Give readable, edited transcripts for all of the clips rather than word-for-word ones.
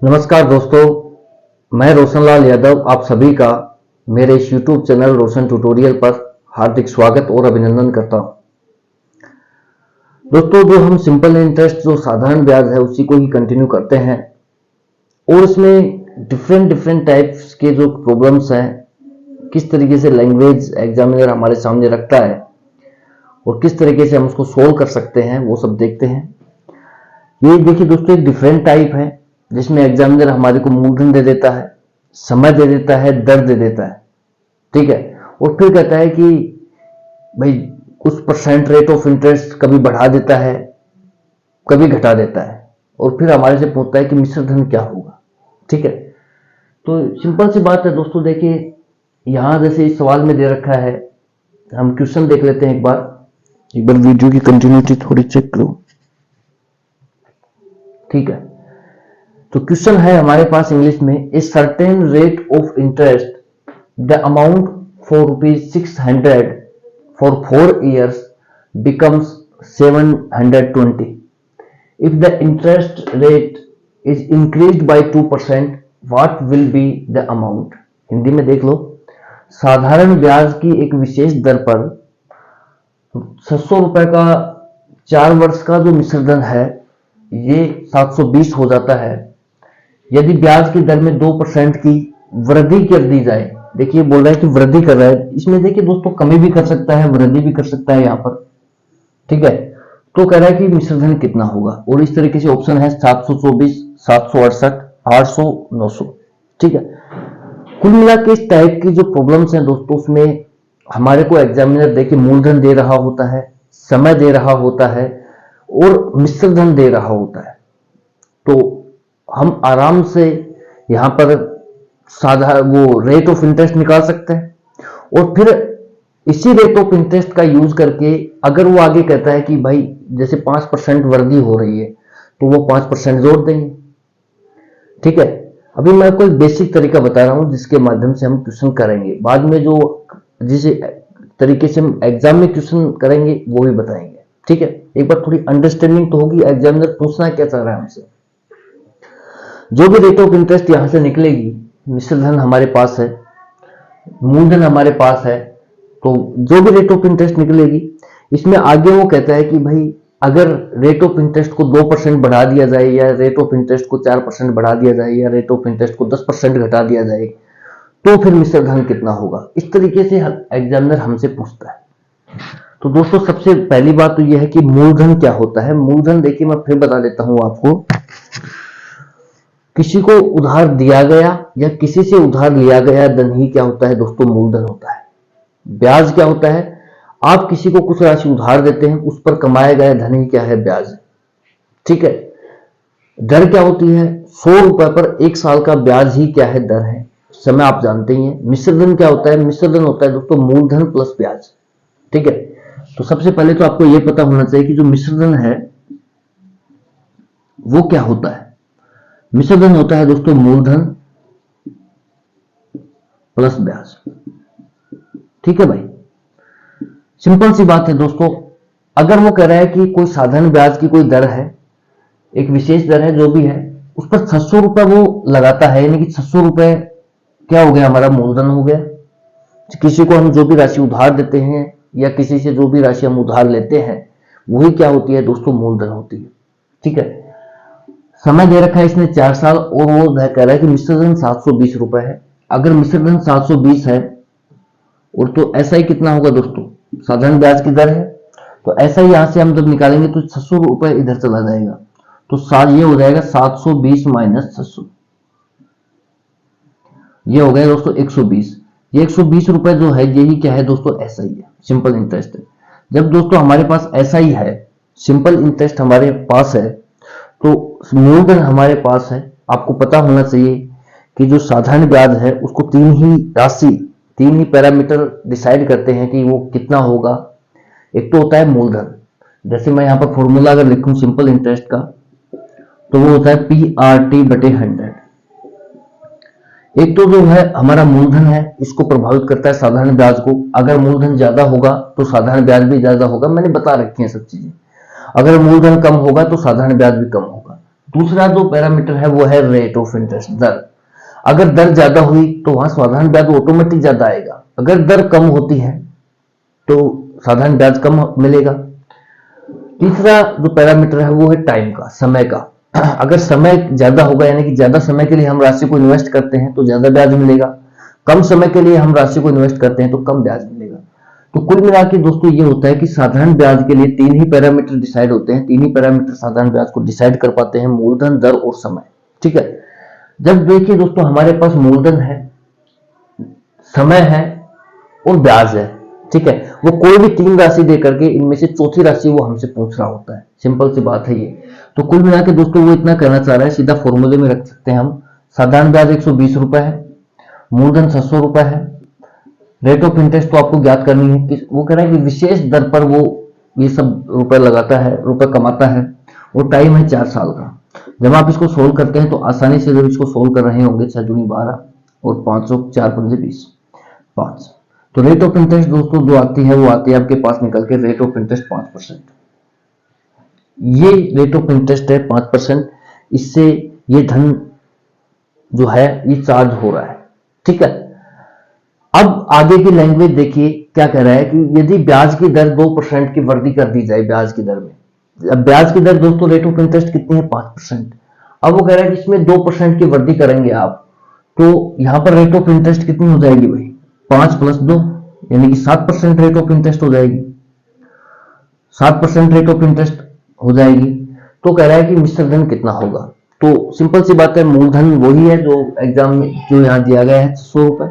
नमस्कार दोस्तों, मैं रोशनलाल यादव आप सभी का मेरे इस YouTube चैनल रोशन ट्यूटोरियल पर हार्दिक स्वागत और अभिनंदन करता हूं। दोस्तों, जो हम सिंपल इंटरेस्ट जो साधारण ब्याज है उसी को ही कंटिन्यू करते हैं और इसमें डिफरेंट टाइप्स के जो प्रॉब्लम्स हैं, किस तरीके से लैंग्वेज एग्जामिनर हमारे सामने रखता है और किस तरीके से हम उसको सोल्व कर सकते हैं वो सब देखते हैं। ये देखिए दोस्तों, एक डिफरेंट टाइप है जिसमें एग्जामिनर हमारे को मूलधन दे देता है, समय दे देता है, दर दे देता है, ठीक है, और फिर कहता है कि भाई कुछ परसेंट रेट ऑफ इंटरेस्ट कभी बढ़ा देता है, कभी घटा देता है, और फिर हमारे से पूछता है कि मिश्र धन क्या होगा। ठीक है, तो सिंपल सी बात है दोस्तों। देखिए यहां जैसे इस सवाल में दे रखा है, हम क्वेश्चन देख लेते हैं। एक बार वीडियो की कंटिन्यूटी थोड़ी चेक करो। ठीक है, तो क्वेश्चन है हमारे पास इंग्लिश में, a certain rate of interest the amount for ₹600 for 4 years becomes 720 if the interest rate is increased by 2%, what will be the amount? Hindi में देख लो, साधारण ब्याज की एक विशेष दर पर 600 रुपए का 4 वर्ष का जो मिश्रधन है ये 720 हो जाता है यदि ब्याज की दर में 2% की वृद्धि कर दी जाए। देखिए बोल रहा है कि वृद्धि कर रहा है, इसमें देखिए दोस्तों कमी भी कर सकता है, वृद्धि भी कर सकता है यहाँ पर। ठीक है, तो कह रहा है कि मिश्रधन कितना होगा, और इस तरीके से ऑप्शन है 724, 768, 800, 900। ठीक है, कुल मिला के इस टाइप की जो प्रॉब्लम्स हैं दोस्तों, उसमें हमारे को एग्जामिनर देखिए मूलधन दे रहा होता है, समय दे रहा होता है और मिश्रधन दे रहा होता है। तो हम आराम से यहां पर साधारण वो रेट ऑफ इंटरेस्ट निकाल सकते हैं और फिर इसी रेट ऑफ इंटरेस्ट का यूज करके अगर वो आगे कहता है कि भाई जैसे 5% वृद्धि हो रही है तो वो 5% जोड़ देंगे। ठीक है, अभी मैं कोई बेसिक तरीका बता रहा हूं जिसके माध्यम से हम क्वेश्चन करेंगे, बाद में जो जिस तरीके से हम एग्जाम में क्वेश्चन करेंगे वो भी बताएंगे। ठीक है, एक बार थोड़ी अंडरस्टैंडिंग तो होगी एग्जामिनर पूछना क्या चाह रहा है हमसे। जो भी रेट ऑफ इंटरेस्ट यहां से निकलेगी, मिश्रधन हमारे पास है, मूलधन हमारे पास है, तो जो भी रेट ऑफ इंटरेस्ट निकलेगी इसमें आगे वो कहता है कि भाई अगर रेट ऑफ इंटरेस्ट को 2% बढ़ा दिया जाए या रेट ऑफ इंटरेस्ट को 4% बढ़ा दिया जाए या रेट ऑफ इंटरेस्ट को 10% घटा दिया जाए तो फिर मिश्रधन कितना होगा। इस तरीके से एग्जामिनर हमसे पूछता है। तो दोस्तों सबसे पहली बात तो यह है कि मूलधन क्या होता है। मूलधन देखिए मैं फिर बता देता हूं आपको, किसी को उधार दिया गया या किसी से उधार लिया गया धन ही क्या होता है दोस्तों, मूलधन होता है। ब्याज क्या होता है, आप किसी को कुछ राशि उधार देते हैं, उस पर कमाया गया धन ही क्या है, ब्याज। ठीक है, दर क्या होती है, 100 रुपए पर 1 साल का ब्याज ही क्या है, दर है। समय आप जानते ही हैं। मिश्रधन क्या होता है, मिश्रधन होता है दोस्तों मूलधन प्लस ब्याज। ठीक है, तो सबसे पहले तो आपको यह पता होना चाहिए कि जो मिश्रधन है वो क्या होता है। मिश्रधन होता है दोस्तों मूलधन प्लस ब्याज। ठीक है भाई, सिंपल सी बात है दोस्तों। अगर वो कह रहा है कि कोई साधारण ब्याज की कोई दर है, एक विशेष दर है जो भी है, उस पर 600 रुपए वो लगाता है, यानी कि 600 रुपए क्या हो गया, हमारा मूलधन हो गया। किसी को हम जो भी राशि उधार देते हैं या किसी से जो भी राशि हम उधार लेते हैं वही क्या होती है दोस्तों, मूलधन होती है। ठीक है, समय दे रखा है इसने 4 साल और वो कह रहा है कि मिश्रधन 720 रुपए है। अगर मिश्रधन 720 है और तो ऐसा ही कितना होगा दोस्तों, साधारण ब्याज की दर है, तो ऐसा ही यहां से हम जब निकालेंगे तो 600 रुपए इधर चला जाएगा, तो ये हो जाएगा 720 माइनस 600, ये हो गया दोस्तों 120। ये 120 रुपए जो है यही क्या है दोस्तों, ऐसा ही है, सिंपल इंटरेस्ट है। जब दोस्तों हमारे पास ऐसा ही है, सिंपल इंटरेस्ट हमारे पास है, तो मूलधन हमारे पास है। आपको पता होना चाहिए कि जो साधारण ब्याज है उसको 3 ही राशि, 3 ही पैरामीटर डिसाइड करते हैं कि वो कितना होगा। एक तो होता है मूलधन, जैसे मैं यहां पर फॉर्मूला अगर लिखूं सिंपल इंटरेस्ट का तो वो होता है PRT/100। एक तो जो है हमारा मूलधन है, इसको प्रभावित करता है साधारण ब्याज को। अगर मूलधन ज्यादा होगा तो साधारण ब्याज भी ज्यादा होगा, मैंने बता रखी है सब चीजें। अगर मूलधन कम होगा तो साधारण ब्याज भी कम होगा। दूसरा जो पैरामीटर है वो है रेट ऑफ इंटरेस्ट, दर। अगर दर ज्यादा हुई तो वहां साधारण ब्याज ऑटोमेटिक ज्यादा आएगा, अगर दर कम होती है तो साधारण ब्याज कम मिलेगा। तीसरा जो पैरामीटर है वो है टाइम का, समय का। अगर समय ज्यादा होगा यानी कि ज्यादा समय के लिए हम राशि को इन्वेस्ट करते हैं तो ज्यादा ब्याज मिलेगा, कम समय के लिए हम राशि को इन्वेस्ट करते हैं तो कम ब्याज मिलेगा। तो कुल मिला के दोस्तों ये होता है कि साधारण ब्याज के लिए तीन ही पैरामीटर डिसाइड होते हैं, तीन ही पैरामीटर साधारण ब्याज को डिसाइड कर पाते हैं, मूलधन, दर और समय। ठीक है, जब देखिए दोस्तों हमारे पास मूलधन है, समय है और ब्याज है, ठीक है, वो कोई भी तीन राशि दे करके इनमें से चौथी राशि वो हमसे पूछ रहा होता है, सिंपल सी बात है ये। तो कुल मिला के दोस्तों वो इतना करना चाह रहा है, सीधा फॉर्मूले में रख सकते हैं हम। साधारण ब्याज 120 रुपए है, मूलधन 600 रुपए है, रेट ऑफ इंटरेस्ट तो आपको ज्ञात करनी है कि वो कह रहा है कि विशेष दर पर वो ये सब रुपए लगाता है, रुपए कमाता है, और टाइम है 4 साल का। जब आप इसको सोल्व करते हैं तो आसानी से जब इसको सोल्व कर रहे होंगे, 6 दूनी 12 और 5 4 पंजे 20, 5। तो रेट ऑफ इंटरेस्ट दोस्तों जो आती है वो आती है आपके पास निकल के रेट ऑफ इंटरेस्ट 5%। ये रेट ऑफ इंटरेस्ट है 5%, इससे ये धन जो है ये चार्ज हो रहा है। ठीक है, अब आगे की लैंग्वेज देखिए क्या कह रहा है कि यदि ब्याज की दर 2% की वृद्धि कर दी जाए ब्याज की दर में। अब ब्याज की दर दोस्तों रेट ऑफ इंटरेस्ट कितनी है, 5%। अब वो कह रहा है कि इसमें 2% की वृद्धि करेंगे आप, तो यहां पर रेट ऑफ इंटरेस्ट कितनी हो जाएगी भाई, 5 + 2 यानी कि 7% रेट ऑफ इंटरेस्ट हो जाएगी, 7% रेट ऑफ इंटरेस्ट हो जाएगी। तो कह रहा है कि मिश्र धन कितना होगा। तो सिंपल सी बात है, मूलधन वही है जो एग्जाम में जो यहां दिया गया है, 600 रुपए।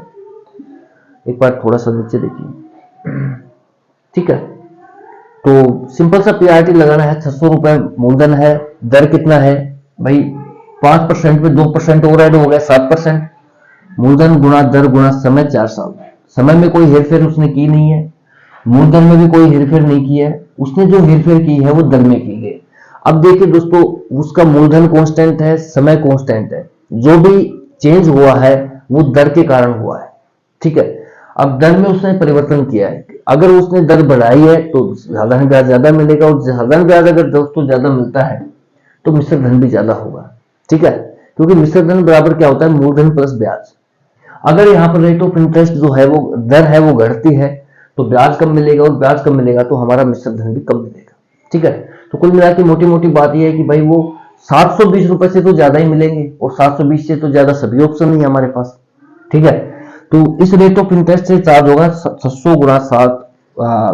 एक बार थोड़ा सा नीचे देखिए, ठीक है, तो सिंपल सा पीआरटी लगाना है, 600 रुपए मूलधन है, दर कितना है भाई, 5% में 2% और ऐड हो गया 7%, मूलधन गुणा दर गुणा समय 4 साल। समय में कोई हेरफेर उसने की नहीं है, मूलधन में भी कोई हेरफेर नहीं की है, उसने जो हेरफेर की है वो दर में की है। अब देखिए दोस्तों, उसका मूलधन कांस्टेंट है, समय कांस्टेंट है, जो भी चेंज हुआ है वो दर के कारण हुआ है। ठीक है, अब दर में उसने परिवर्तन किया है, अगर उसने दर बढ़ाई है तो साधारण ब्याज ज्यादा मिलेगा, और साधारण ब्याज अगर दोस्तों ज्यादा मिलता है तो मिश्र धन भी ज्यादा होगा। ठीक है, क्योंकि मिश्र धन बराबर क्या होता है, मूलधन प्लस ब्याज। अगर यहाँ पर रेट ऑफ इंटरेस्ट जो है वो दर है वो घटती है तो ब्याज कम मिलेगा, और ब्याज कम मिलेगा तो हमारा मिश्र धन भी कम मिलेगा। ठीक है, तो कुल मिला के मोटी मोटी बात यह है कि भाई वो 720 रुपए से तो ज्यादा ही मिलेंगे, और 720 से तो ज्यादा सभी ऑप्शन नहीं है हमारे पास। ठीक है, तो इस रेट ऑफ इंटरेस्ट से चार्ज होगा 600 गुणा 7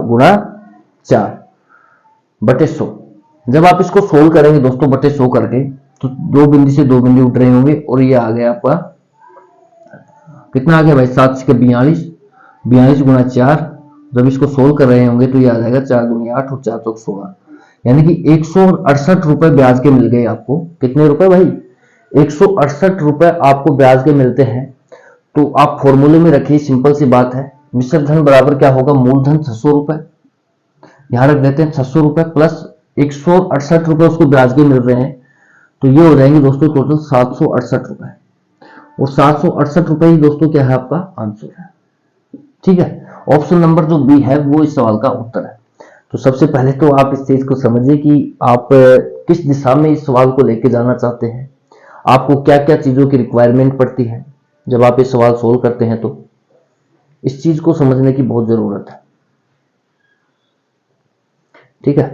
गुणा 4 बटे 100। जब आप इसको सोल्व करेंगे दोस्तों बटे 100 करके, तो 2 बिंदु से 2 बिंदु उठ रहे होंगे, और ये आ गया आपका कितना आ गया भाई, 7 × 42, 42 गुणा 4। जब इसको सोल्व कर रहे होंगे तो ये आ जाएगा 4 दूनी 8 और 4 चौक 16, यानी कि 168 रुपए ब्याज के मिल गए आपको। कितने रुपए भाई, 168 रुपए आपको ब्याज के मिलते हैं। तो आप फॉर्मूले में रखिए, सिंपल सी बात है, मिश्र धन बराबर क्या होगा, मूलधन 600 रुपए, यहां रख देते हैं 600 रुपए प्लस 168 रुपए उसको ब्याज के मिल रहे हैं, तो ये हो जाएंगे दोस्तों टोटल 768 रुपए, और 768 रुपए ही दोस्तों क्या है आपका आंसर है। ठीक है, ऑप्शन नंबर जो बी है वो इस सवाल का उत्तर है। तो सबसे पहले तो आप इस चीज को समझिए कि आप किस दिशा में इस सवाल को लेके जाना चाहते हैं, आपको क्या क्या चीजों की रिक्वायरमेंट पड़ती है जब आप ये सवाल सोल्व करते हैं, तो इस चीज को समझने की बहुत जरूरत है। ठीक है,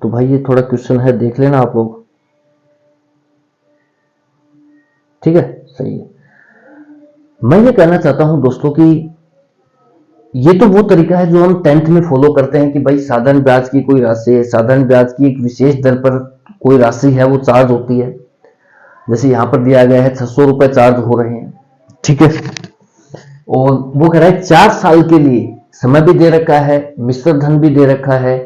तो भाई ये थोड़ा क्वेश्चन है, देख लेना आप लोग। ठीक है, सही है। मैं ये कहना चाहता हूं दोस्तों कि ये तो वो तरीका है जो हम 10th में फॉलो करते हैं कि भाई साधारण ब्याज की कोई राशि है, साधारण ब्याज की एक विशेष दर पर कोई राशि है वो चार्ज होती है, जैसे यहां पर दिया गया है 600 रुपए चार्ज हो रहे हैं। ठीक है, और वो कह रहा है 4 साल के लिए, समय भी दे रखा है, मिश्र धन भी दे रखा है,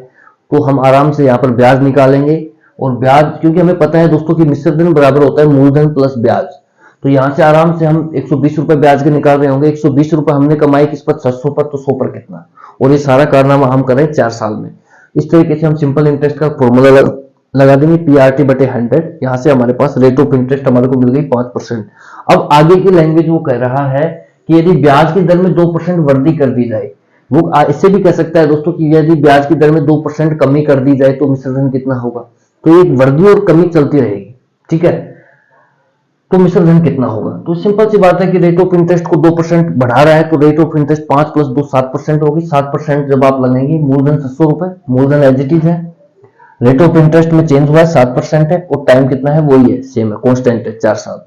तो हम आराम से यहाँ पर ब्याज निकालेंगे। और ब्याज क्योंकि हमें पता है दोस्तों कि मिश्र धन बराबर होता है मूलधन प्लस ब्याज, तो यहां से आराम से हम 120 रुपए ब्याज के निकाल रहे होंगे। 120 रुपए हमने कमाए किस पर, 600 पर, तो 100 पर कितना, और ये सारा कारनामा हम कर रहे हैं 4 साल में। इस तरीके से हम सिंपल इंटरेस्ट का फॉर्मूला लगा देंगे, पीआरटी बटे 100। यहां से हमारे पास रेट ऑफ इंटरेस्ट हमारे को मिल गई 5%। अब आगे की लैंग्वेज वो कह रहा है कि यदि ब्याज की दर में 2% वृद्धि कर दी जाए, वो इससे भी कह सकता है दोस्तों कि यदि ब्याज की दर में 2% कमी कर दी जाए तो मिश्र धन कितना होगा। तो एक वृद्धि और कमी चलती रहेगी। ठीक है, तो मिश्र धन कितना होगा? तो सिंपल सी बात है कि रेट ऑफ इंटरेस्ट को 2% बढ़ा रहा है, तो रेट ऑफ इंटरेस्ट 5 + 2 7% होगी। 7% जब आप लगाएंगे, मूलधन 700 रुपए, मूलधन एज इट इज है, रेट ऑफ इंटरेस्ट में चेंज हुआ है 7% है, और टाइम कितना है? वही है, सेम है, कांस्टेंट है, 4 साल।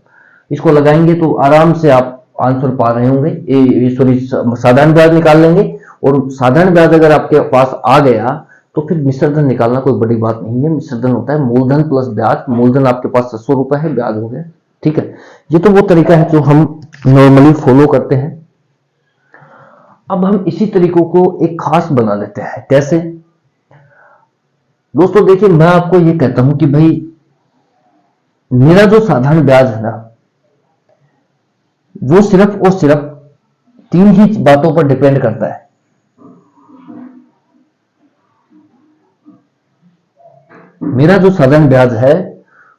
इसको लगाएंगे तो आराम से आप आंसर पा रहे होंगे, सॉरी साधारण ब्याज निकाल लेंगे, और साधारण ब्याज अगर आपके पास आ गया तो फिर मिश्रधन निकालना कोई बड़ी बात नहीं है। मिश्रधन होता है मूलधन प्लस ब्याज। मूलधन आपके पास 700 रुपए है, ब्याज हो गया, ठीक है। ये तो वो तरीका है जो हम नॉर्मली फॉलो करते हैं। अब हम इसी तरीकों को एक खास बना लेते हैं। कैसे? दोस्तों देखिए, मैं आपको ये कहता हूं कि भाई मेरा जो साधारण ब्याज है ना, वो सिर्फ और सिर्फ 3 ही बातों पर डिपेंड करता है। मेरा जो साधारण ब्याज है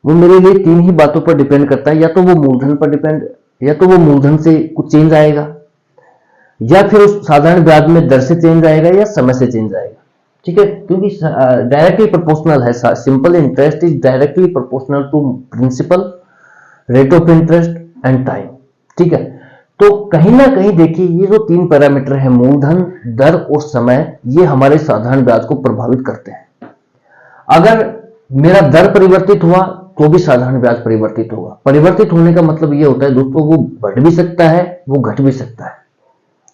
वो मेरे लिए 3 ही बातों पर डिपेंड करता है। या तो वो मूलधन पर डिपेंड, या तो वो मूलधन से कुछ चेंज आएगा, या फिर उस साधारण ब्याज में दर से चेंज आएगा, या समय से चेंज आएगा, ठीक है। क्योंकि डायरेक्टली प्रोपोर्शनल है, simple interest is directly proportional to principal, rate of interest and time, ठीक है। तो कहीं ना कहीं देखिए, ये जो 3 पैरामीटर है, मूलधन, दर और समय, ये हमारे साधारण ब्याज को प्रभावित करते हैं। अगर मेरा दर परिवर्तित हुआ तो भी साधारण ब्याज परिवर्तित होगा। परिवर्तित होने का मतलब यह होता है दोस्तों, वो बढ़ भी सकता है, वो घट भी सकता है,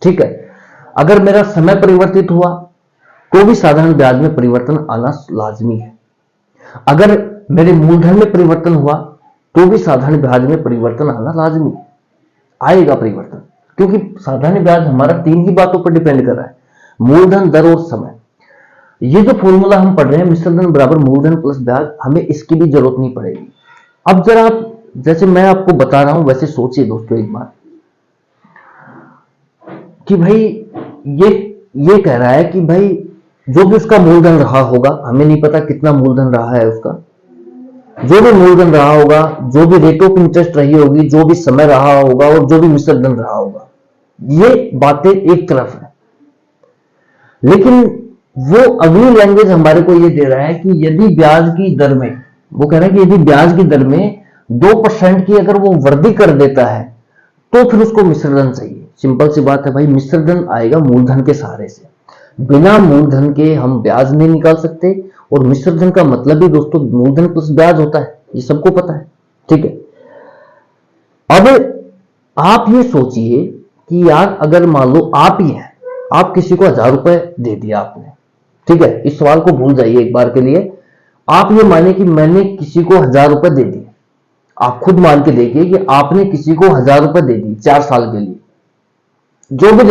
ठीक है। अगर मेरा समय परिवर्तित हुआ तो भी साधारण ब्याज में परिवर्तन आना लाजमी है। अगर मेरे मूलधन में परिवर्तन हुआ तो भी साधारण ब्याज में परिवर्तन आना लाजमी है, आएगा परिवर्तन, क्योंकि साधारण ब्याज हमारा 3 ही बातों पर डिपेंड कर रहा है, मूलधन, दर और समय। ये जो फॉर्मूला हम पढ़ रहे हैं, मिश्रधन बराबर मूलधन प्लस ब्याज, हमें इसकी भी जरूरत नहीं पड़ेगी। अब जरा आप, जैसे मैं आपको बता रहा हूं वैसे सोचिए दोस्तों एक बार, कि भाई ये कह रहा है कि भाई जो भी उसका मूलधन रहा होगा, हमें नहीं पता कितना मूलधन रहा है उसका, जो भी मूलधन रहा होगा, जो भी रेट ऑफ इंटरेस्ट रही होगी, जो भी समय रहा होगा, और जो भी मिश्रधन रहा होगा, ये बातें एक तरफ है। लेकिन वो अगली लैंग्वेज हमारे को ये दे रहा है कि यदि ब्याज की दर में, वो कह रहा है कि यदि ब्याज की दर में 2% की अगर वो वृद्धि कर देता है तो फिर उसको मिश्रधन चाहिए। सिंपल सी बात है भाई, मिश्रधन आएगा मूलधन के सहारे से। बिना मूलधन के हम ब्याज नहीं निकाल सकते, और मिश्रधन का मतलब ही दोस्तों मूलधन प्लस ब्याज होता है, ये सबको पता है, ठीक है। अब आप ये सोचिए कि यार, अगर मान लो आप ही हैं, आप किसी को 1000 रुपए दे दिया आपने, ठीक है। इस सवाल को भूल जाइए एक बार के लिए। आप ये माने कि मैंने किसी को 1000 रुपए दे दिए, आप खुद मान के देखिए कि आपने किसी को 1000 रुपए दे दी 4 साल के लिए। जो भी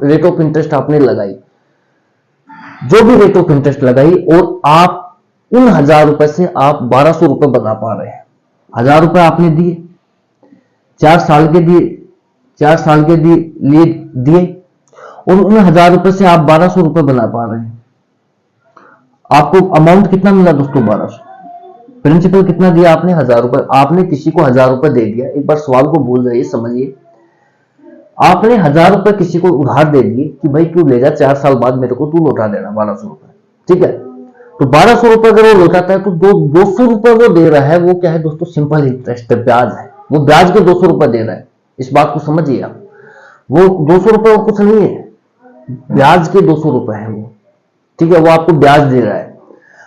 रेट ऑफ इंटरेस्ट आपने लगाई, जो भी रेट ऑफ इंटरेस्ट लगाई, और आप उन 1000 रुपए से आप 1200 रुपए बना पा रहे हैं। 1000 रुपए आपने दिए, 4 साल के दिए, 4 साल के लिए दिए, और उन 1000 रुपए से आप 1200 रुपए बना पा रहे हैं। आपको अमाउंट कितना मिला दोस्तों? 1200। प्रिंसिपल कितना दिया आपने? 1000 रुपए। आपने किसी को 1000 रुपए दे दिया। एक बार सवाल को भूल जाइए, समझिए। आपने 1000 रुपए किसी को उधार दे दिए कि भाई क्यों ले जा, 4 साल बाद मेरे को तू लौटा देना 1200 रुपए, ठीक है। तो 1200 रुपए अगर वो लौटाता है तो 200 रुपए वो दे रहा है, वो क्या है दोस्तों? सिंपल इंटरेस्ट है, ब्याज है। वो ब्याज के 200 रुपए दे रहा है, इस बात को समझिए आप। वो 200 रुपए और कुछ नहीं है, ब्याज के 200 रुपए है वो, ठीक है। वो आपको ब्याज दे रहा है।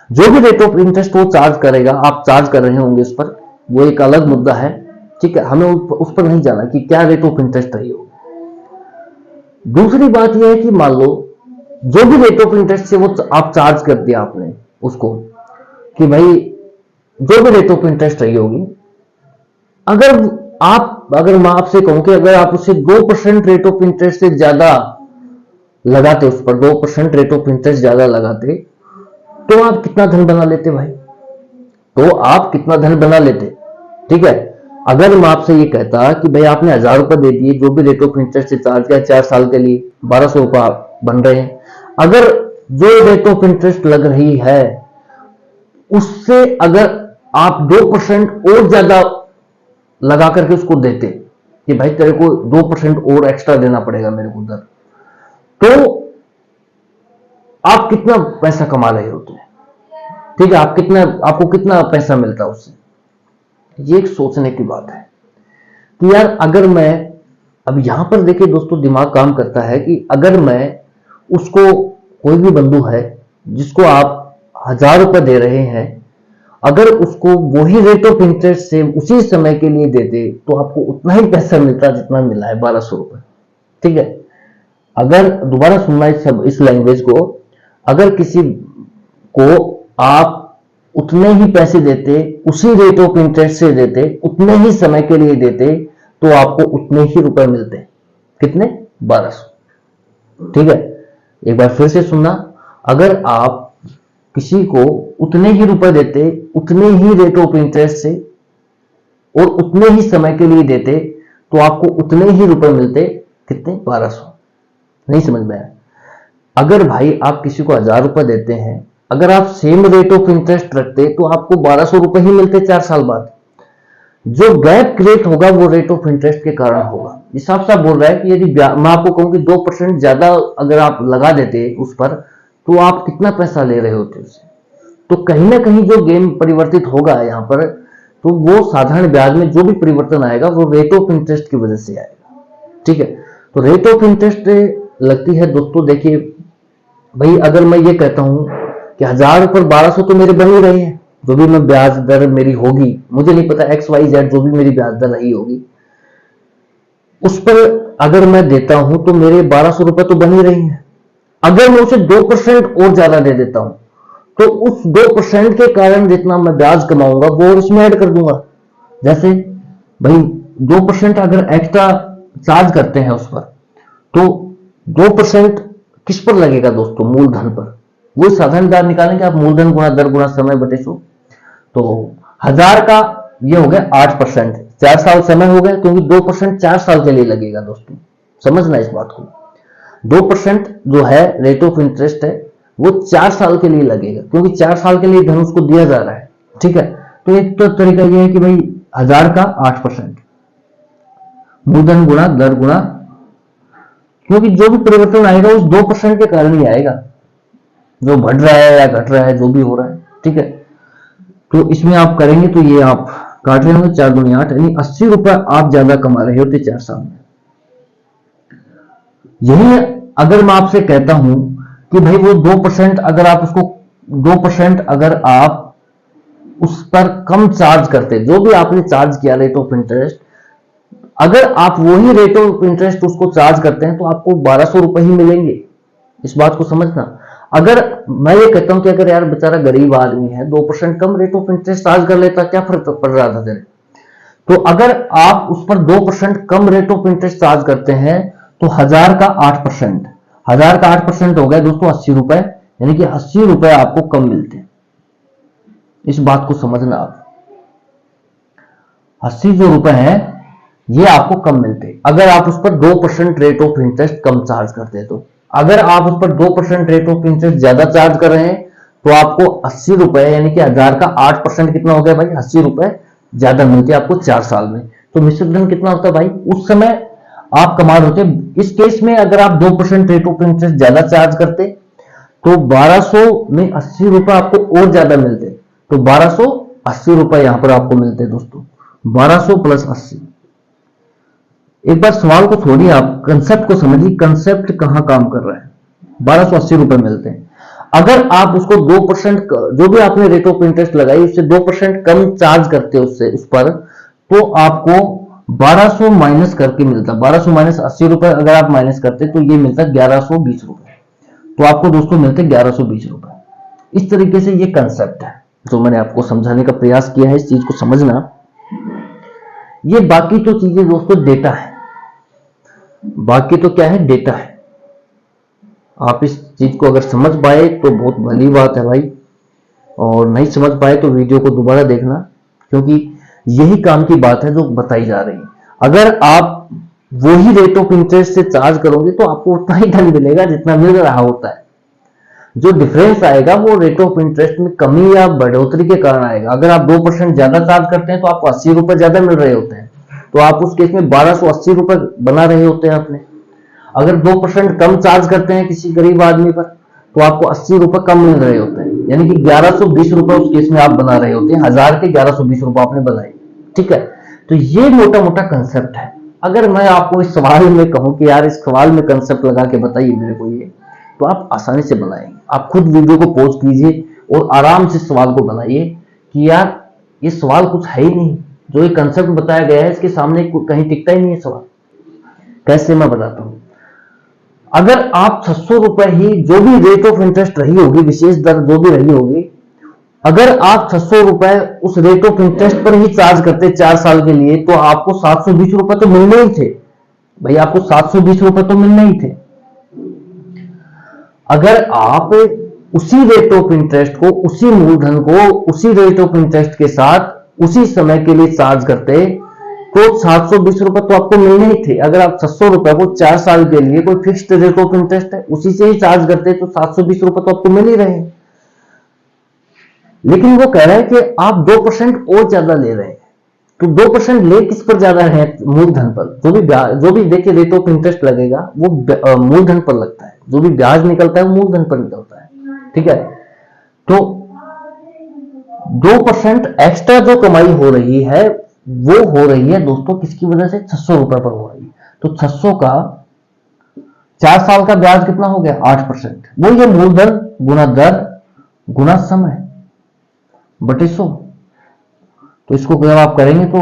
जो भी रेट ऑफ इंटरेस्ट वो चार्ज करेगा, आप चार्ज कर रहे होंगे उस पर, वो एक अलग मुद्दा है, ठीक है। हमें उस पर नहीं जाना कि क्या रेट ऑफ इंटरेस्ट रही हो। दूसरी बात यह है कि मान लो जो भी रेट ऑफ इंटरेस्ट से वो आप चार्ज कर दिया आपने उसको, कि भाई जो भी रेट ऑफ इंटरेस्ट रही होगी, अगर मैं आपसे कहूं कि अगर आप उसे 2% रेट ऑफ इंटरेस्ट से ज्यादा लगाते, उस पर 2% रेट ऑफ इंटरेस्ट ज्यादा लगाते, तो आप कितना धन बना लेते भाई? तो आप कितना धन बना लेते, ठीक है। अगर मैं आपसे ये कहता कि भाई आपने 1000 रुपए दे दिए, जो भी रेट ऑफ इंटरेस्ट से चार्ज किया 4 साल के लिए, 1200 रुपए बन रहे हैं। अगर जो रेट ऑफ इंटरेस्ट लग रही है उससे अगर आप 2% और ज्यादा लगा करके उसको देते कि भाई तेरे को 2% और एक्स्ट्रा देना पड़ेगा मेरे को दर, तो आप कितना पैसा कमा रहे होते हैं, ठीक है। आपको कितना पैसा मिलता उससे? ये एक सोचने की बात है कि यार अगर मैं, अब यहां पर देखिए दोस्तों दिमाग काम करता है कि अगर मैं उसको, कोई भी बंधु है जिसको आप 1000 रुपए दे रहे हैं, अगर उसको वही रेट ऑफ इंटरेस्ट से उसी समय के लिए दे दे तो आपको उतना ही पैसा मिलता जितना मिला है, 1200 रुपए। ठीक है, अगर दोबारा सुनना इस लैंग्वेज को, अगर किसी को आप उतने ही पैसे देते, उसी रेट ऑफ इंटरेस्ट से देते, उतने ही समय के लिए देते, तो आपको उतने ही रुपए मिलते। कितने? 1200। ठीक है, एक बार फिर से सुनना, अगर आप किसी को उतने ही रुपए देते, उतने ही रेट ऑफ इंटरेस्ट से और उतने ही समय के लिए देते, तो आपको उतने ही रुपए मिलते। कितने? 1200। नहीं समझ में आया? अगर भाई आप किसी को 1000 रुपए देते हैं, अगर आप सेम रेट ऑफ इंटरेस्ट रखते तो आपको 1200 रुपए ही मिलते 4 साल बाद। जो गैप क्रिएट होगा वो रेट ऑफ इंटरेस्ट के कारण होगा। ये साफ साफ बोल रहा है कि यदि मैं आपको कहूं कि 2% ज्यादा अगर आप लगा देते उस पर, तो आप कितना पैसा ले रहे होते उससे। तो कहीं ना कहीं जो गेम परिवर्तित होगा यहाँ पर, तो वो साधारण ब्याज में जो भी परिवर्तन आएगा वो रेट ऑफ इंटरेस्ट की वजह से आएगा। ठीक है, तो रेट ऑफ इंटरेस्ट लगती है दोस्तों। देखिए भाई, अगर मैं ये कहता हूं कि 1000 पर 1200 तो मेरे बन ही रहे हैं, जो भी मैं ब्याज दर मेरी होगी, मुझे नहीं पता XYZ जो भी मेरी ब्याज दर रही होगी, उस पर अगर मैं देता हूं तो मेरे 1200 रुपए तो बन ही रही हैं। अगर मैं उसे 2% और ज्यादा दे देता हूं तो उस 2% के कारण जितना मैं ब्याज कमाऊंगा वो इसमें ऐड कर दूंगा। जैसे भाई 2% अगर एक्स्ट्रा चार्ज करते हैं उस पर, तो 2% किस पर लगेगा दोस्तों? मूलधन पर। वो साधारण ब्याज निकालेंगे आप, मूलधन गुणा दर गुणा समय बटे 100। तो 1000 का ये हो गया 8%, 4 साल समय हो गया, क्योंकि 2% 4 साल के लिए लगेगा दोस्तों। समझना इस बात को, 2% जो है रेट ऑफ इंटरेस्ट है वो 4 साल के लिए लगेगा, क्योंकि 4 साल के लिए धन उसको दिया जा रहा है। ठीक है, तो एक तो तरीका यह है कि भाई 1000 का 8%, मूलधन गुणा दर गुणा, क्योंकि जो भी परिवर्तन आएगा उस 2% के कारण ही आएगा, जो बढ़ रहा है या घट रहा है, जो भी हो रहा है। ठीक है, तो इसमें आप करेंगे तो ये आप काट रहे होंगे 4 दूनी 8, यानी 80 रुपए आप ज्यादा कमा रहे होते 4 साल में। यही अगर मैं आपसे कहता हूं कि भाई वो 2%, अगर आप उसको 2% अगर आप उस पर कम चार्ज करते, जो भी आपने चार्ज किया रेट ऑफ इंटरेस्ट, अगर आप वही रेट ऑफ इंटरेस्ट उसको चार्ज करते हैं तो आपको 1200 रुपए ही मिलेंगे। इस बात को समझना। अगर मैं ये कहता हूं कि अगर यार बेचारा गरीब आदमी है, 2% कम रेट ऑफ इंटरेस्ट चार्ज कर लेता, क्या फर्क पड़ रहा था तेरे? तो अगर आप उस पर 2% कम रेट ऑफ इंटरेस्ट चार्ज करते हैं तो 1000 का 8%, 1000 का 8% हो गया दोस्तों 80 रुपए, यानी कि 80 रुपए आपको कम मिलते हैं। इस बात को समझना आप, 80 जो रुपए हैं ये आपको कम मिलते अगर आप उस पर 2% rate of interest come charge करते। तो अगर आप उस पर 2% रेट ऑफ इंटरेस्ट ज्यादा चार्ज कर रहे हैं तो आपको 80 रुपए, यानी कि 1000 का 8% कितना हो गया भाई? 80 रुपए ज्यादा मिलते आपको 4 साल में। तो मिश्रित धन कितना होता है भाई? उस समय आप कमा रहे होते। इस केस में अगर आप 2% रेट ऑफ इंटरेस्ट ज्यादा चार्ज करते तो 1200 में 80 रुपए आपको और ज्यादा मिलते, तो 1280 रुपए यहां पर आपको मिलते दोस्तों। 1200 प्लस 80। एक बार सवाल को थोड़ी आप कंसेप्ट को समझिए, कंसेप्ट कहां काम कर रहा है। 1280 रुपए मिलते हैं। अगर आप उसको 2% जो भी आपने रेट ऑफ इंटरेस्ट लगाई उससे 2% कम चार्ज करते उससे उस पर, तो आपको 1200 माइनस करके मिलता, 1200 माइनस 80 रुपए अगर आप माइनस करते तो ये मिलता 1120 रुपए। तो आपको दोस्तों मिलते 1120 रुपए। इस तरीके से ये कंसेप्ट है जो मैंने आपको समझाने का प्रयास किया है। इस चीज को समझना। ये बाकी तो चीजें दोस्तों डेटा है, बाकी तो क्या है? डेटा है। आप इस चीज को अगर समझ पाए तो बहुत भली बात है भाई, और नहीं समझ पाए तो वीडियो को दोबारा देखना, क्योंकि यही काम की बात है जो बताई जा रही है। अगर आप वही रेट ऑफ इंटरेस्ट से चार्ज करोगे तो आपको उतना ही धन मिलेगा जितना मिल रहा होता है। जो डिफरेंस आएगा वो रेट ऑफ इंटरेस्ट में कमी या बढ़ोतरी के कारण आएगा। अगर आप 2% ज्यादा चार्ज करते हैं तो आपको 80 रुपए ज्यादा मिल रहे होते हैं, तो आप उस केस में 1280 रुपए बना रहे होते हैं अपने। अगर 2% कम चार्ज करते हैं किसी गरीब आदमी पर तो आपको 80 रुपए कम मिल रहे होते हैं, यानी कि 1120 रुपए उस केस में आप बना रहे होते हैं। 1000 के 1120 रुपए आपने बनाए। ठीक है, तो ये मोटा मोटा कंसेप्ट है। अगर मैं आपको इस सवाल में कहूं कि यार इस सवाल में कंसेप्ट लगा के बताइए मेरे को ये, तो आप आसानी से बनाएंगे। आप खुद वीडियो को पॉज कीजिए और आराम से सवाल को बनाइए कि यार ये सवाल कुछ है ही नहीं, जो ये कंसेप्ट बताया गया है इसके सामने कहीं टिकता ही नहीं है सवाल। कैसे मैं बताता हूं। अगर आप 600 रुपए ही, जो भी रेट ऑफ इंटरेस्ट रही होगी, विशेष दर जो भी रही होगी, अगर आप 600 रुपए उस रेट ऑफ इंटरेस्ट पर ही चार्ज करते 4 साल के लिए, तो आपको 720 रुपए तो मिलने ही थे भाई, आपको 720 रुपए तो मिलने ही थे। अगर आप उसी रेट ऑफ इंटरेस्ट को, उसी मूलधन को उसी रेट ऑफ इंटरेस्ट के साथ उसी समय के लिए चार्ज करते, तो 720 रुपए तो आपको मिलने ही थे। अगर आप 600 रुपए को 4 साल के लिए, कोई फिक्स्ड रेट ऑफ इंटरेस्ट है उसी से ही चार्ज करते, तो 720 रुपए तो आपको मिल ही रहे हैं। लेकिन वो कह रहा है कि आप 2% और ज्यादा ले रहे हैं, तो 2% ले किस पर ज्यादा है? मूलधन पर। जो भी देखिए रेट ऑफ इंटरेस्ट लगेगा वो मूलधन पर लगता है, जो भी ब्याज निकलता है वो मूलधन पर निकलता है, ठीक है। तो 2% एक्स्ट्रा जो कमाई हो रही है वो हो रही है दोस्तों किसकी वजह से? 600 रुपए पर हो रही है। तो 600 का 4 साल का ब्याज कितना हो गया? 8%। वो ये मूलधन गुना दर गुना समय बटे 100। तो इसको जब आप करेंगे तो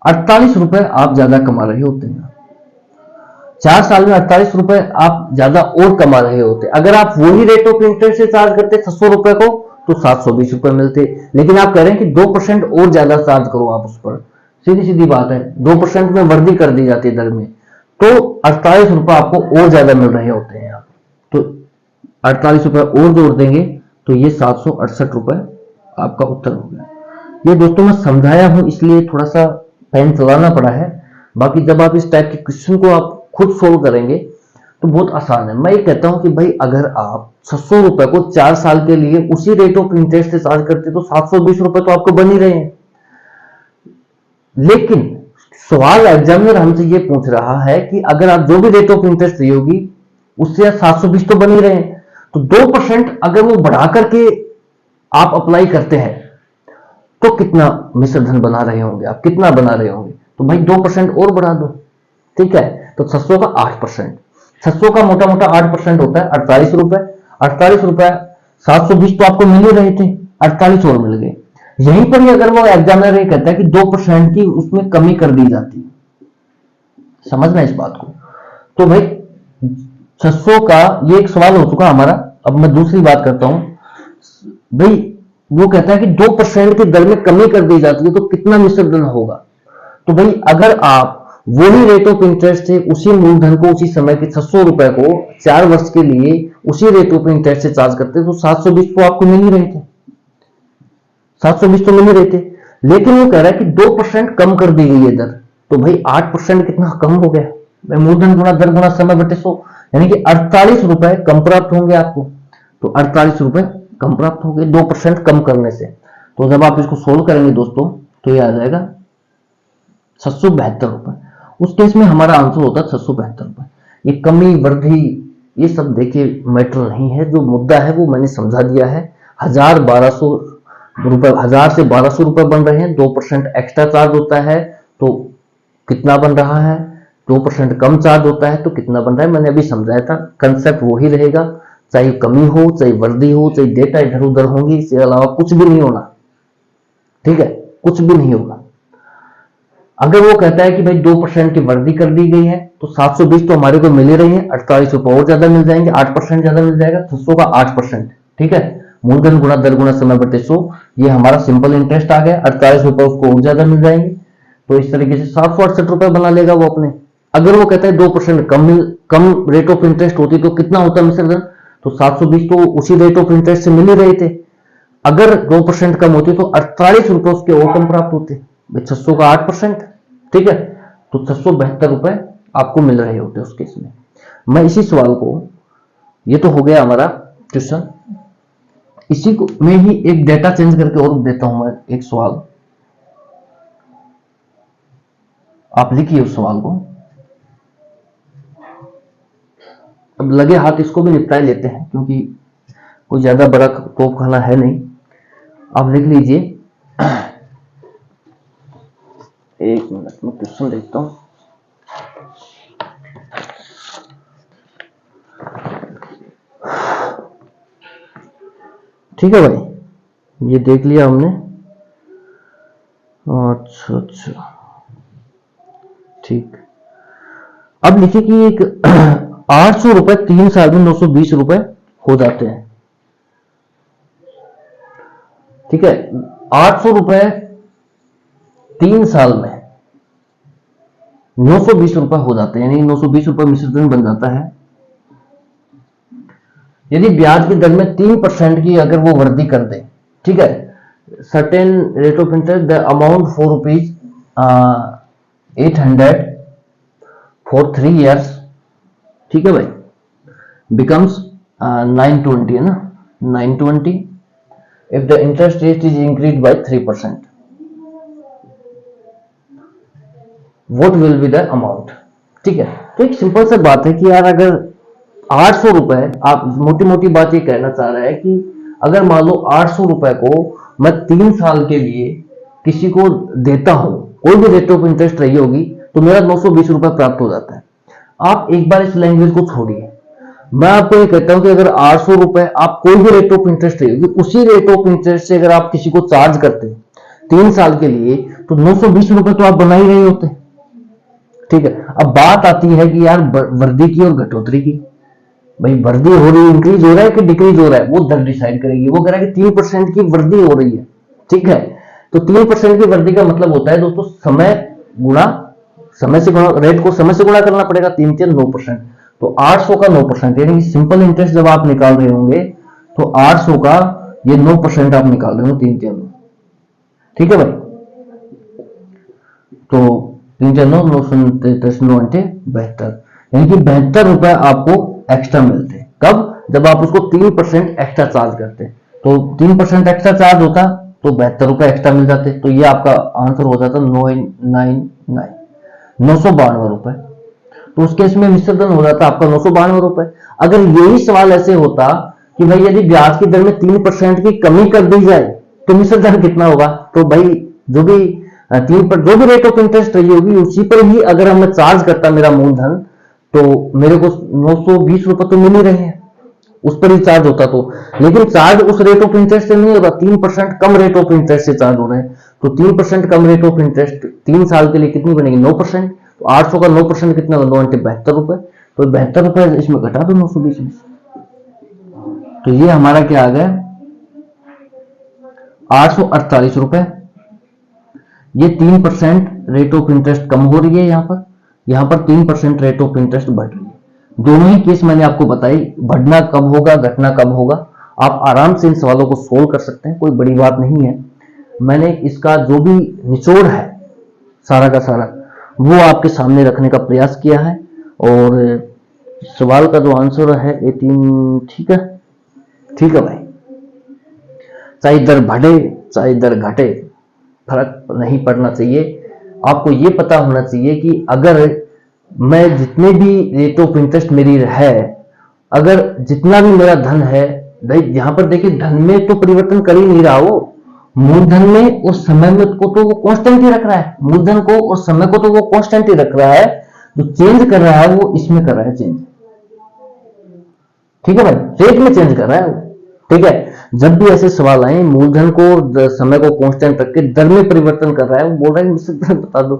48 रुपए आप ज्यादा कमा रहे होते हैं। 4 साल में 48 रुपए आप ज्यादा और कमा रहे होते। अगर आप वही रेट ऑफ इंटरेस्ट से चार्ज करते 600 रुपए को, तो 720 रुपए मिलते। लेकिन आप कह रहे हैं कि 2% और ज्यादा चार्ज करो आप उस पर। सीधी सीधी बात है, 2% में वृद्धि कर दी जाती है दर में, तो 48 रुपए आपको और ज्यादा मिल रहे होते हैं आप। तो 48 रुपए और जोड़ देंगे तो ये 768 रुपए आपका उत्तर हो गया। ये दोस्तों मैं समझाया हूं इसलिए थोड़ा सा पेन चलाना पड़ा है, बाकी जब आप इस टाइप के क्वेश्चन को आप खुद सोल्व करेंगे तो बहुत आसान है। मैं ये कहता हूं कि भाई अगर आप 600 रुपए को 4 साल के लिए उसी रेट ऑफ इंटरेस्ट से चार्ज करते तो 720 रुपए तो आपको बन ही रहे हैं। लेकिन सवाल एग्जामिनर हमसे ये पूछ रहा है कि अगर आप जो भी रेट ऑफ इंटरेस्ट रही होगी उससे 720 तो बन ही रहे हैं, तो 2% अगर वो बढ़ा करके आप अप्लाई करते हैं तो कितना मिश्र धन बना रहे होंगे आप, कितना बना रहे होंगे? तो भाई 2% और बढ़ा दो, ठीक है। तो 600 का 8%, 600 का मोटा मोटा 8% होता है 48 रुपए। 48 रुपए 720 तो आपको मिल ही रहे थे, 48 और मिल गए। यहीं पर ही अगर वो एग्जामिनर ये कहता है कि 2% की उसमें कमी कर दी जाती, समझना इस बात को। तो भाई 600 का ये एक सवाल हो चुका हमारा। अब मैं दूसरी बात करता हूं भाई, वो कहता है कि 2% की दर में कमी कर दी जाती है तो कितना मिश्र धन होगा? तो भाई अगर आप वही रेट ऑफ इंटरेस्ट से उसी मूलधन को उसी समय के 600 रुपए को 4 वर्ष के लिए उसी रेट ऑफ इंटरेस्ट से चार्ज करते तो 720 तो आपको मिल ही रहे थे, 720 तो मिल ही रहे थे। लेकिन वो कह रहा है कि 2% कम कर दी गई है दर, तो भाई 8% कितना कम हो गया? भाई मूलधन गुना दर गुना समय बटे 100, यानी कि 48 रुपए कम प्राप्त होंगे आपको। तो 48 रुपए कम प्राप्त हो गए 2% कम करने से। तो जब आप इसको सोल्व करेंगे दोस्तों तो ये आ जाएगा 672 रुपए। उस केस में हमारा आंसर होता है 672 रुपए। ये कमी वृद्धि ये सब देखिए मैटर नहीं है, जो मुद्दा है वो मैंने समझा दिया है। 1000-1200 रुपए, 1000 से 1200 रुपए बन रहे हैं, 2% एक्स्ट्रा चार्ज होता है तो कितना बन रहा है, 2% कम चार्ज होता है तो कितना बन रहा है, मैंने अभी समझाया था। कंसेप्ट वही रहेगा, चाहे कमी हो, चाहे वृद्धि हो, चाहे डेटा इधर उधर होंगी, इसके अलावा कुछ भी नहीं होना, ठीक है, कुछ भी नहीं होगा। अगर वो कहता है कि भाई 2% की वृद्धि कर दी गई है तो 720 तो हमारे को मिल ही रही है, 48 रुपए और ज्यादा मिल जाएंगे, 8% ज्यादा मिल जाएगा, 600 का 8%, ठीक है। मूलधन गुना दर गुना समय बटे 100, ये हमारा सिंपल इंटरेस्ट आ गया, 48 रुपए उसको और ज्यादा मिल जाएंगे, तो इस तरीके से 768 रुपए बना लेगा वो अपने। अगर वो कहता है 2% कम रेट ऑफ इंटरेस्ट होती तो कितना होता मिश्र धन? तो 720 तो उसी रेट ऑफ इंटरेस्ट से मिल ही रहे थे। अगर 2% कम होती तो 48 रुपए उसके और कम प्राप्त होते, 600 का 8%, ठीक है। तो 672 रुपए आपको मिल रहे होते उस केस में। मैं इसी सवाल को, ये तो हो गया हमारा क्वेश्चन, इसी को में ही एक डेटा चेंज करके और देता हूं मैं एक सवाल, आप लिखिए उस सवाल को। अब लगे हाथ इसको भी निपटा लेते हैं क्योंकि कोई ज्यादा बड़ा तोप खाना है नहीं। आप लिख लीजिए एक मिनट में क्वेश्चन देखता हूं। ठीक है भाई, ये देख लिया हमने। अच्छा अच्छा, ठीक। अब लिखिए कि एक 800 रुपए 3 साल में 920 रुपए हो जाते हैं। ठीक है, 800 रुपए 3 साल में 920 रुपए हो जाते हैं, यानी 920 रुपए मिश्रधन बन जाता है। यदि ब्याज की दर में 3% की अगर वो वृद्धि कर दे, ठीक है, certain rate of interest the amount for rupees 800 for 3 years, ठीक है भाई, बिकम्स 920 है ना, 920 if the interest rate is increase by 3%, what will be the amount. ठीक है, तो एक सिंपल सा बात है कि यार अगर 800 रुपए, आप मोटी मोटी बात ये कहना चाह रहा है कि अगर मान लो 800 रुपए को मैं 3 साल के लिए किसी को देता हूं, कोई भी रेट ऑफ इंटरेस्ट रही होगी, तो मेरा 920 रुपए प्राप्त हो जाता है। आप एक बार इस लैंग्वेज को छोड़िए, मैं आपको ये कहता हूं कि अगर 800 रुपए आप कोई भी रेट ऑफ इंटरेस्ट रही होगी, उसी रेट ऑफ इंटरेस्ट से अगर आप किसी को चार्ज करते 3 साल के लिए, तो 920 रुपए तो आप बना ही रहे होते। ठीक है, अब बात आती है कि यार वृद्धि की और घटोतरी की। भाई वृद्धि हो रही है, इंक्रीज हो रहा है कि डिक्रीज हो रहा है, वो दर डिसाइड करेगी। वो कह रहा है कि 3% की वृद्धि हो रही है। ठीक है, तो 3% की वृद्धि का मतलब होता है दोस्तों समय गुणा समय से गुणा, रेट को समय से गुणा करना पड़ेगा। 3 3 9%, तो 800 का 9%, यानी सिंपल इंटरेस्ट जब आप निकाल रहे होंगे तो 800 का ये 9% आप निकाल रहे हो 3 3। ठीक है भाई, तो 3 3 9 9 9 72, यानी कि 72 रुपए आपको एक्स्ट्रा मिलते हैं। कब? जब आप उसको 3% एक्स्ट्रा चार्ज करते, तो 3% एक्स्ट्रा चार्ज होता तो 72 रुपए एक्स्ट्रा मिल जाते। तो ये आपका आंसर हो जाता 992 रुपए। तो उस केस में मिश्रधन हो जाता आपका 992 रुपए। अगर यही सवाल ऐसे होता कि भाई यदि ब्याज की दर में 3% की कमी कर दी जाए तो मिश्रधन कितना होगा, तो भाई जो भी जो भी रेट ऑफ इंटरेस्ट रही होगी उसी पर ही अगर मैं चार्ज करता मेरा मूलधन, तो मेरे को 920 रुपए तो मिल ही रहे हैं, उस पर ही चार्ज होता। तो लेकिन चार्ज उस रेट ऑफ इंटरेस्ट से नहीं होता, 3% कम रेट ऑफ इंटरेस्ट से चार्ज हो रहे हैं। तो 3% कम रेट ऑफ इंटरेस्ट 3 साल के लिए कितनी बनेगी? 9%। तो 800 का 9% कितना होगा? 9 72 रुपए। तो 72 रुपए इसमें घटा दो 920 में, तो ये हमारा क्या आ गया? 848 रुपए। ये 3% रेट ऑफ इंटरेस्ट कम हो रही है, यहां पर 3% रेट ऑफ इंटरेस्ट बढ़ रही है। दोनों ही केस मैंने आपको बताई, बढ़ना कब होगा, घटना कब होगा। आप आराम से इन सवालों को सोल्व कर सकते हैं, कोई बड़ी बात नहीं है। मैंने इसका जो भी निचोड़ है सारा का सारा वो आपके सामने रखने का प्रयास किया है, और सवाल का जो आंसर है 18। ठीक है, ठीक है भाई, चाहे दर बढ़े चाहे दर घटे फर्क नहीं पड़ना चाहिए। आपको ये पता होना चाहिए कि अगर मैं जितने भी रेट ऑफ इंटरेस्ट मेरी है, अगर जितना भी मेरा धन है, भाई यहां पर देखिए धन में तो परिवर्तन कर ही नहीं रहा, वो मूलधन में और समय में को तो वो कांस्टेंट ही रख रहा है। मूलधन को और समय को तो वो कांस्टेंट ही रख रहा है, जो चेंज कर रहा है वो इसमें कर रहा है चेंज। ठीक है भाई, रेट में चेंज कर रहा है वो। ठीक है, जब भी ऐसे सवाल आए मूलधन को समय को कांस्टेंट रख के दर में परिवर्तन कर रहा है, वो बोल रहा है मुझसे बता दो,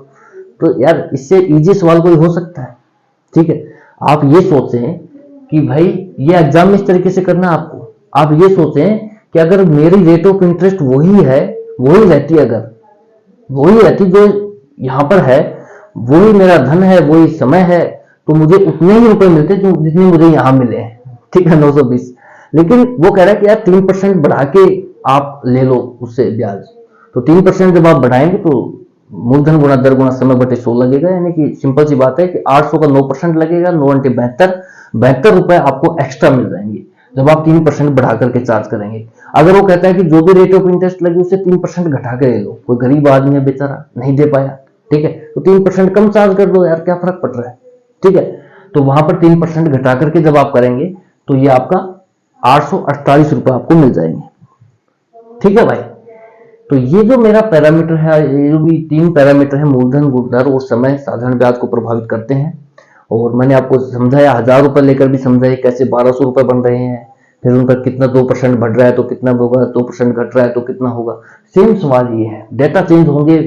तो यार इससे इजी सवाल कोई हो सकता है? ठीक है, आप ये सोचें कि भाई ये एग्जाम में इस तरीके से करना आपको। आप ये सोचें कि अगर मेरी रेट ऑफ इंटरेस्ट वही है, वही रहती, अगर वही रहती जो यहां पर है, वही मेरा धन है, वही समय है, तो मुझे उतने ही रुपए मिलते जो जितने मुझे यहां मिले हैं। ठीक है, 920। लेकिन वो कह रहा है कि यार 3% बढ़ा के आप ले लो उससे ब्याज, तो 3% जब आप बढ़ाएंगे तो मूलधन गुणा दर गुणा समय बटे 100 लगेगा, यानी कि सिंपल सी बात है कि 800 का 9% लगेगा, 9 × 72 रुपए आपको एक्स्ट्रा मिल जाएंगे जब आप 3% बढ़ा करके चार्ज करेंगे। अगर वो कहता है कि जो भी रेट ऑफ इंटरेस्ट लगी उससे 3% घटा के ले लो, कोई गरीब आदमी है बेचारा नहीं दे पाया, ठीक है, तो 3% कम चार्ज कर दो यार, क्या फर्क पड़ रहा है? ठीक है, तो वहां पर 3% घटा करके जब आप करेंगे तो ये आपका 848 रुपए आपको मिल जाएंगे। ठीक है भाई, तो ये जो मेरा पैरामीटर है, ये जो भी 3 पैरामीटर है, मूलधन, गुण दर और समय, साधारण ब्याज को प्रभावित करते हैं। और मैंने आपको समझाया, 1000 रुपए लेकर भी समझाया कैसे 1200 रुपए बन रहे हैं, फिर उनका कितना 2% बढ़ रहा है तो कितना होगा, 2% घट रहा है तो कितना होगा। सेम सवाल ये है, डेटा चेंज होंगे,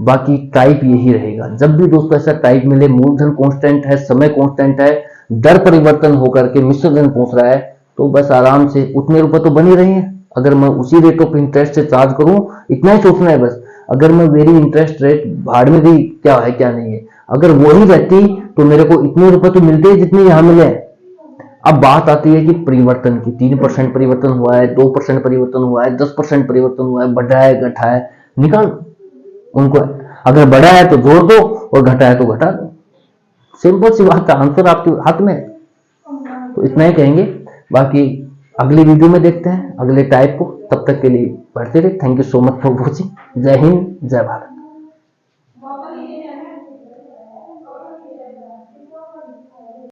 बाकी टाइप यही रहेगा। जब भी दोस्तों ऐसा टाइप मिले, मूलधन कांस्टेंट है, समय कांस्टेंट है, दर परिवर्तन होकर के मिश्र धन पहुंच रहा है, तो बस आराम से उतने रुपए तो बन ही रहे हैं। अगर मैं उसी रेट ऑफ इंटरेस्ट से चार्ज करूं, इतना ही सोचना है बस। अगर मैं वेरी इंटरेस्ट रेट भाड़ में गई, क्या है क्या नहीं है, अगर वही रहती तो मेरे को इतने रुपए तो मिलते ही जितने यहां मिले। अब बात आती है कि परिवर्तन की, 3% परिवर्तन हुआ है, 2% परिवर्तन हुआ है, 10% परिवर्तन हुआ है, बढ़ा है घटा है, निकाल उनको। अगर बढ़ा है तो जोड़ दो और घटा है तो घटा दो। सिंपल सी बात है, आंसर आपके हाथ में है। तो इतना ही कहेंगे, बाकी अगली वीडियो में देखते हैं अगले टाइप को। तब तक के लिए पढ़ते रहे। Thank you so much for watching. जय हिंद, जय भारत।